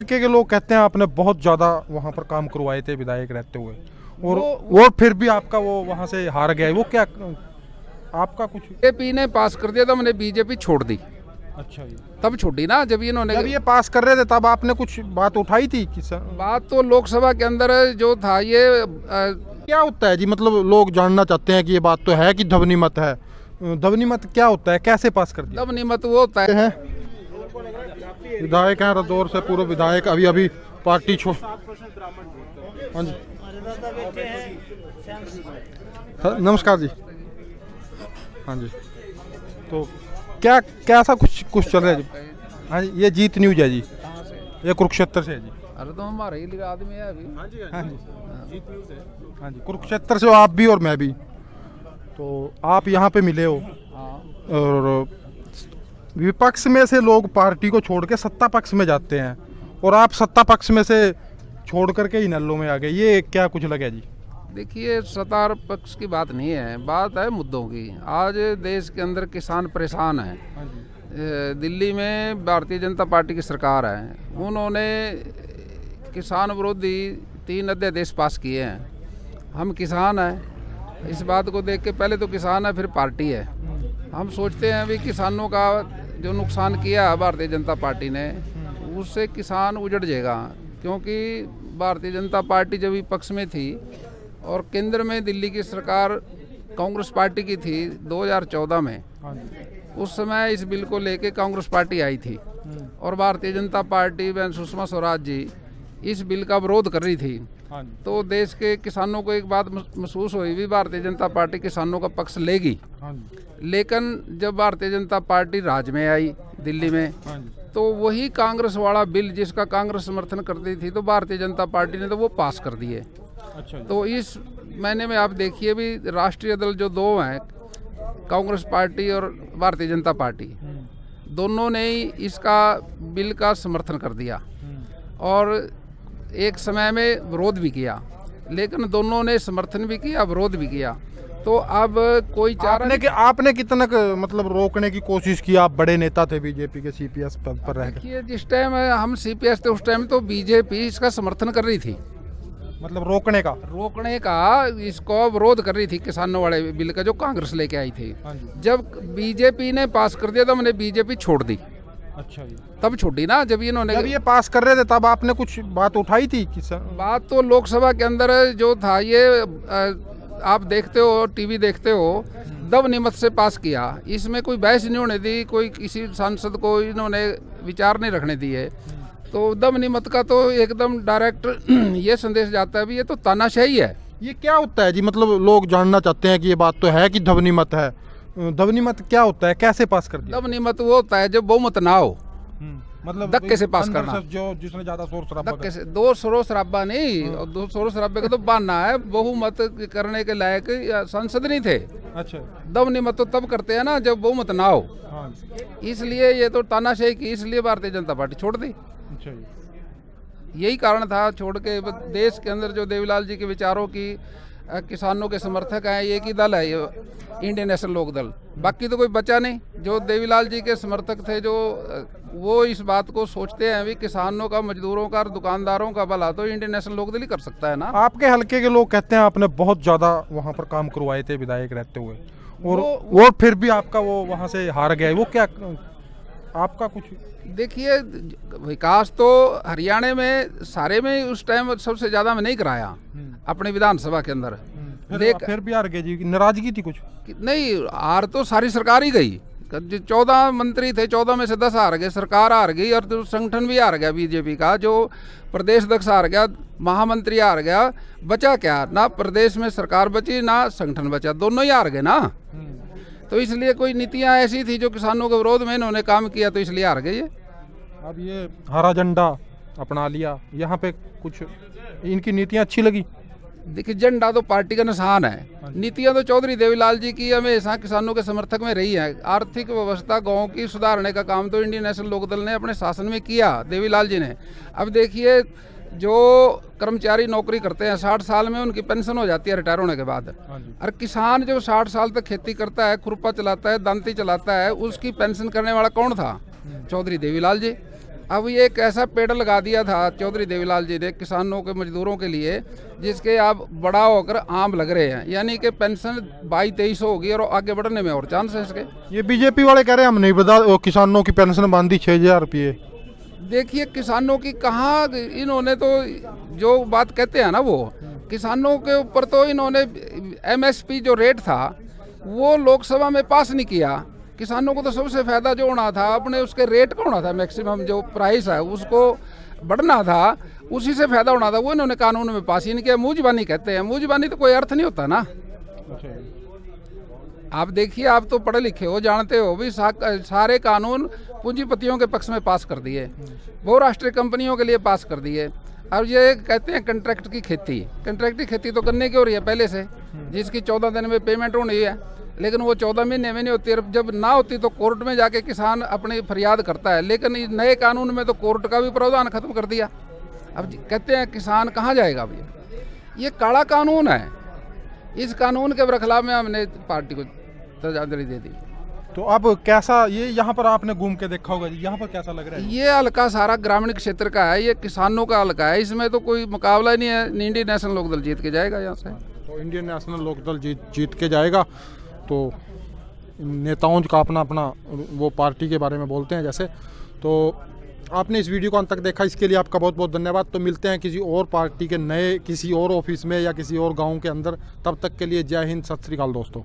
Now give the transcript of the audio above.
के लोग कहते हैं आपने बहुत ज्यादा वहां पर काम करवाए थे विधायक रहते हुए, और फिर भी आपका वो वहां से हार गया है। वो क्या आपका कुछ? बीजेपी ने पास कर दिया तो हमने बीजेपी छोड़ दी। अच्छा जी। तब छोड़ी ना जब इन्होंने जब ये पास कर रहे थे तब आपने कुछ बात उठाई थी कि बात तो लोकसभा के अंदर जो था ये क्या होता है जी? मतलब लोग जानना चाहते हैं कि ये बात तो है कि ध्वनि मत है। ध्वनि मत क्या होता है, कैसे पास कर दिया? तब निमत वो होता है। विधायक हैं रदौर से, पूर्व विधायक, अभी अभी पार्टी छोड़। हाँ जी, नमस्कार जी। हाँ जी, तो क्या कैसा कुछ चल रहा है जी? हाँ जी, ये जीत न्यूज है जी, ये कुरुक्षेत्र से है जी। अरे तो हमारे ही आदमी है अभी। हाँ जी, हाँ जी, जीत न्यूज है। हाँ जी, कुरुक्षेत्र से हो आप भी और मैं भी। तो आप यहाँ पे मिले हो, और विपक्ष में से लोग पार्टी को छोड़ के सत्ता पक्ष में जाते हैं, और आप सत्ता पक्ष में से छोड़ करके ही नल्लों में आ गए। ये क्या कुछ लगा जी? देखिए, सत्ता पक्ष की बात नहीं है, बात है मुद्दों की। आज देश के अंदर किसान परेशान है। दिल्ली में भारतीय जनता पार्टी की सरकार है, उन्होंने किसान विरोधी 3 अध्यादेश पास किए हैं। हम किसान हैं, इस बात को देख के पहले तो किसान है फिर पार्टी है। हम सोचते हैं भी किसानों का जो नुकसान किया भारतीय जनता पार्टी ने, उससे किसान उजड़ जाएगा। क्योंकि भारतीय जनता पार्टी जब विपक्ष में थी और केंद्र में दिल्ली की सरकार कांग्रेस पार्टी की थी 2014 में, उस समय इस बिल को लेके कांग्रेस पार्टी आई थी और भारतीय जनता पार्टी व सुषमा स्वराज जी इस बिल का विरोध कर रही थी। तो देश के किसानों को एक बात महसूस हुई भी भारतीय जनता पार्टी किसानों का पक्ष लेगी। लेकिन जब भारतीय जनता पार्टी राज में आई दिल्ली में, तो वही कांग्रेस वाला बिल जिसका कांग्रेस समर्थन करती थी, तो भारतीय जनता पार्टी ने तो वो पास कर दिए। तो इस महीने में आप देखिए भी राष्ट्रीय दल जो 2 हैं, कांग्रेस पार्टी और भारतीय जनता पार्टी, दोनों ने ही इसका बिल का समर्थन कर दिया और एक समय में विरोध भी किया। लेकिन दोनों ने समर्थन भी किया, विरोध भी किया। तो अब कोई आपने कितना मतलब रोकने की कोशिश की? आप बड़े नेता थे बीजेपी के, सीपीएस पद पर रह गए। जिस टाइम हम सीपीएस थे उस टाइम तो बीजेपी इसका समर्थन कर रही थी, मतलब रोकने का इसको विरोध कर रही थी किसानों वाले बिल का जो कांग्रेस लेके आई थी। जब बीजेपी ने पास कर दिया तो हमने बीजेपी छोड़ दी। अच्छा जी। तब छोड़ी ना जब ये पास कर रहे थे तब आपने कुछ बात उठाई थी कि बात तो लोकसभा के अंदर जो था ये आप देखते हो, टीवी देखते हो, दब निमत से पास किया। इसमें कोई बहस नहीं होने दी, कोई किसी सांसद को इन्होंने विचार नहीं रखने दिए। तो दम निमत का तो एकदम डायरेक्ट ये संदेश जाता है भी ये तो तानाशाही है। ये क्या होता है जी? मतलब लोग जानना चाहते हैं कि ये बात तो है कि ध्वनि मत है। ध्वनि मत क्या होता है, कैसे पास कर दिया? ध्वनि मत वो होता है जब बहुमत ना हो, मतलब धक्के से पास करना, जो जिसने ज्यादा शोर शराबा, धक्के से। दो शोर शराबा नहीं, दो शोर शराबे का तो बहाना है। बहुमत करने के लायक सांसद नहीं थे। अच्छा। ध्वनि मत तो तब करते हैं ना जब बहुमत ना हो। इसलिए ये तो तानाशाही की, इसलिए भारतीय जनता पार्टी छोड़ दी। अच्छा, यही कारण था छोड़ के। देश के अंदर जो देवीलाल जी के विचारों की किसानों के समर्थक हैं, एक ही दल है ये इंडियन नेशनल लोक दल, बाकी तो कोई बचा नहीं। जो देवीलाल जी के समर्थक थे जो वो इस बात को सोचते हैं भी किसानों का, मजदूरों का, दुकानदारों का भला तो इंडियन नेशनल लोक दल ही कर सकता है ना। आपके हल्के के लोग कहते हैं आपने बहुत ज्यादा वहाँ पर काम करवाए थे विधायक रहते हुए, और फिर भी आपका वो वहाँ से हार गया। वो क्या आपका कुछ? देखिए, विकास तो हरियाणा में सारे में उस टाइम सबसे ज्यादा में नहीं कराया अपने विधानसभा के अंदर। फिर भी हार गए जी, नाराजगी थी कुछ? नहीं, हार तो सारी सरकार ही गई। 14 मंत्री थे, 14 में से 10 हार गए, सरकार हार गई और तो संगठन भी हार गया बीजेपी का। जो प्रदेश अध्यक्ष हार गया, महामंत्री हार गया, बचा क्या? ना प्रदेश में सरकार बची ना संगठन बचा, दोनों ही हार गए ना। तो इसलिए कोई नीतियां ऐसी थी जो किसानों के विरोध में इन्होंने काम किया, तो इसलिए हार गए। अब ये हरा झंडा अपना लिया, यहाँ पे कुछ इनकी नीतियां अच्छी लगी? देखिए, झंडा तो पार्टी का निशान है, नीतियां तो चौधरी देवीलाल जी की हमेशा किसानों के समर्थक में रही है। आर्थिक व्यवस्था गांव की सुधारने का काम तो इंडियन नेशनल लोक दल ने अपने शासन में किया, देवीलाल जी ने। अब देखिए, जो कर्मचारी नौकरी करते हैं 60 साल में उनकी पेंशन हो जाती है रिटायर होने के बाद, और किसान जो 60 साल तक खेती करता है, खुरपा चलाता है, दांती चलाता है, उसकी पेंशन करने वाला कौन था? चौधरी देवीलाल जी। अब ये एक ऐसा पेड़ लगा दिया था चौधरी देवीलाल जी ने किसानों के मजदूरों के लिए, जिसके अब बड़ा होकर आम लग रहे हैं, यानी कि पेंशन 2200 होगी और आगे बढ़ने में और चांस है इसके। ये बीजेपी वाले कह रहे हैं हम नहीं बता, वो किसानों की पेंशन बांधी 6000 रुपये। देखिए किसानों की कहाँ, इन्होंने तो जो बात कहते हैं ना, वो किसानों के ऊपर तो इन्होंने MSP जो रेट था वो लोकसभा में पास नहीं किया। किसानों को तो सबसे फायदा जो होना था अपने उसके रेट का होना था, मैक्सिमम जो प्राइस है उसको बढ़ना था, उसी से फायदा होना था, वो इन्होंने कानून में पास ही नहीं किया। मूजबानी कहते हैं, मूजबानी तो कोई अर्थ नहीं होता ना। आप देखिए, आप तो पढ़े लिखे हो, जानते हो भी सारे कानून पूंजीपतियों के पक्ष में पास कर दिए, बहुराष्ट्रीय कंपनियों के लिए पास कर दिए। अब ये कहते हैं कंट्रैक्ट की खेती, कंट्रैक्ट की खेती तो करने की हो रही है पहले से, जिसकी 14 दिन में पेमेंट होनी है, लेकिन वो 14 महीने में नहीं होती। जब ना होती तो कोर्ट में जाके किसान अपनी फरियाद करता है, लेकिन नए कानून में तो कोर्ट का भी प्रावधान खत्म कर दिया। अब कहते हैं किसान कहाँ जाएगा भैया, ये काला कानून है। इस कानून के बरखलाफ में हमने पार्टी को श्रद्धांजलि दे दी। तो अब कैसा, ये यहाँ पर आपने घूम के देखा होगा, यहाँ पर कैसा लग रहा है? ये हल्का सारा ग्रामीण क्षेत्र का है, ये किसानों का हल्का है, इसमें तो कोई मुकाबला ही नहीं है। इंडियन नेशनल लोकदल जीत के जाएगा यहाँ से। तो इंडियन नेशनल लोकदल जीत के जाएगा। तो नेताओं का अपना अपना वो पार्टी के बारे में बोलते हैं जैसे। तो आपने इस वीडियो को अंत तक देखा, इसके लिए आपका बहुत बहुत धन्यवाद। तो मिलते हैं किसी और पार्टी के नए किसी और ऑफिस में या किसी और गांव के अंदर। तब तक के लिए जय हिंद, सत श्री अकाल दोस्तों।